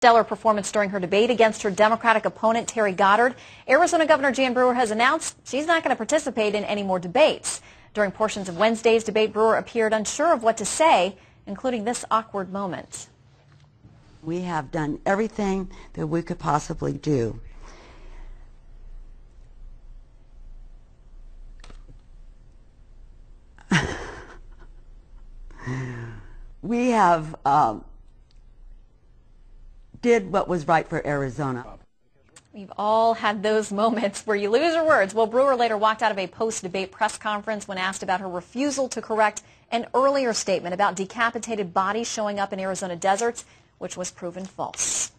Stellar performance during her debate against her Democratic opponent, Terry Goddard. Arizona Governor Jan Brewer has announced she's not going to participate in any more debates. During portions of Wednesday's debate, Brewer appeared unsure of what to say, including this awkward moment. We have done everything that we could possibly do. We have did what was right for Arizona. We've all had those moments where you lose your words. Well, Brewer later walked out of a post-debate press conference when asked about her refusal to correct an earlier statement about decapitated bodies showing up in Arizona deserts, which was proven false.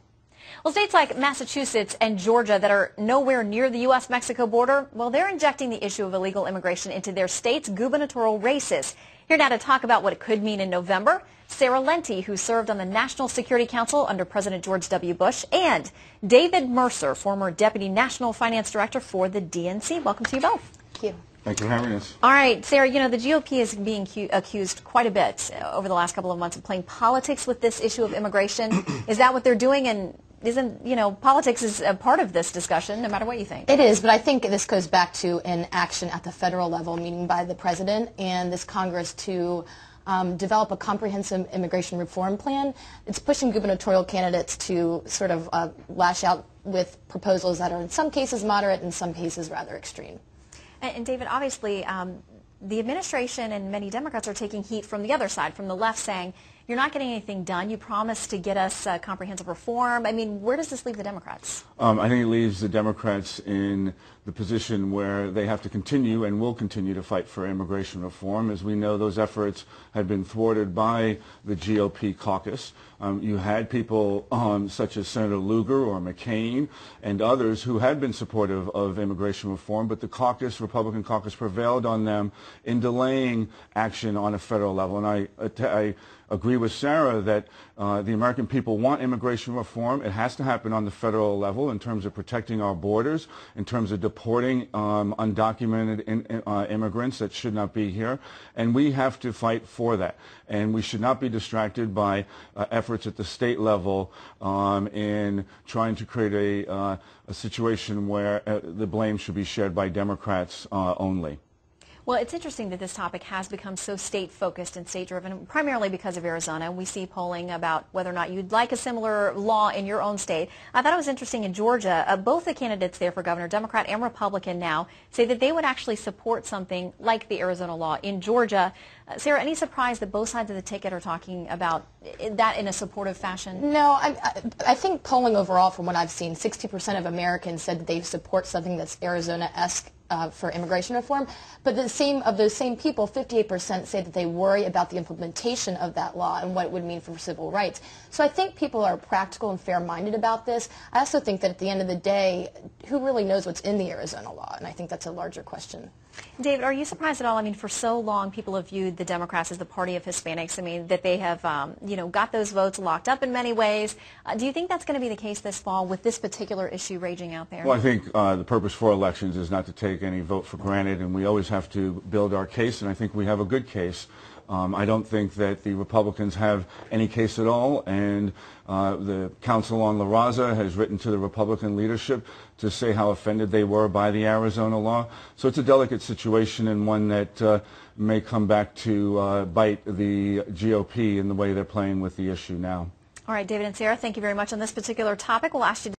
Well, states like Massachusetts and Georgia that are nowhere near the U.S.-Mexico border, well, they're injecting the issue of illegal immigration into their state's gubernatorial races. Here now to talk about what it could mean in November, Sarah Lenti, who served on the National Security Council under President George W. Bush, and David Mercer, former Deputy National Finance Director for the DNC. Welcome to you both. Thank you. Thank you for having us. All right, Sarah, you know, the GOP is being accused quite a bit over the last couple of months of playing politics with this issue of immigration. Is that what they're doing? And isn't, you know, politics is a part of this discussion, no matter what you think? It is, but I think this goes back to an action at the federal level, meaning by the president and this Congress to develop a comprehensive immigration reform plan. It's pushing gubernatorial candidates to sort of lash out with proposals that are in some cases moderate, in some cases rather extreme. And David, obviously, the administration and many Democrats are taking heat from the other side, from the left, saying, you're not getting anything done. You promised to get us comprehensive reform. I mean, where does this leave the Democrats? I think it leaves the Democrats in the position where they have to continue and will continue to fight for immigration reform. As we know, those efforts had been thwarted by the GOP caucus. You had people such as Senator Lugar or McCain and others who had been supportive of immigration reform, but the caucus, Republican caucus, prevailed on them in delaying action on a federal level. And I agree with Sarah that the American people want immigration reform. It has to happen on the federal level in terms of protecting our borders, in terms of deporting undocumented immigrants that should not be here. And we have to fight for that. And we should not be distracted by efforts at the state level in trying to create a situation where the blame should be shared by Democrats only. Well, it's interesting that this topic has become so state-focused and state-driven, primarily because of Arizona. We see polling about whether or not you'd like a similar law in your own state. I thought it was interesting in Georgia, both the candidates there for governor, Democrat and Republican now, say that they would actually support something like the Arizona law in Georgia. Sarah, any surprise that both sides of the ticket are talking about that in a supportive fashion? No, I think polling overall, from what I've seen, 60% of Americans said that they support something that's Arizona-esque for immigration reform, but of those same people, 58% say that they worry about the implementation of that law and what it would mean for civil rights. So I think people are practical and fair-minded about this. I also think that at the end of the day, who really knows what's in the Arizona law? And I think that's a larger question. David, are you surprised at all? I mean, for so long, people have viewed the Democrats as the party of Hispanics. I mean, that they have, you know, got those votes locked up in many ways. Do you think that's going to be the case this fall with this particular issue raging out there? Well, I think the purpose for elections is not to take any vote for granted, and we always have to build our case, and I think we have a good case. I don't think that the Republicans have any case at all, and the Council on La Raza has written to the Republican leadership to say how offended they were by the Arizona law. So it's a delicate situation and one that may come back to bite the GOP in the way they're playing with the issue now. All right, David and Sarah, thank you very much on this particular topic. We'll ask you to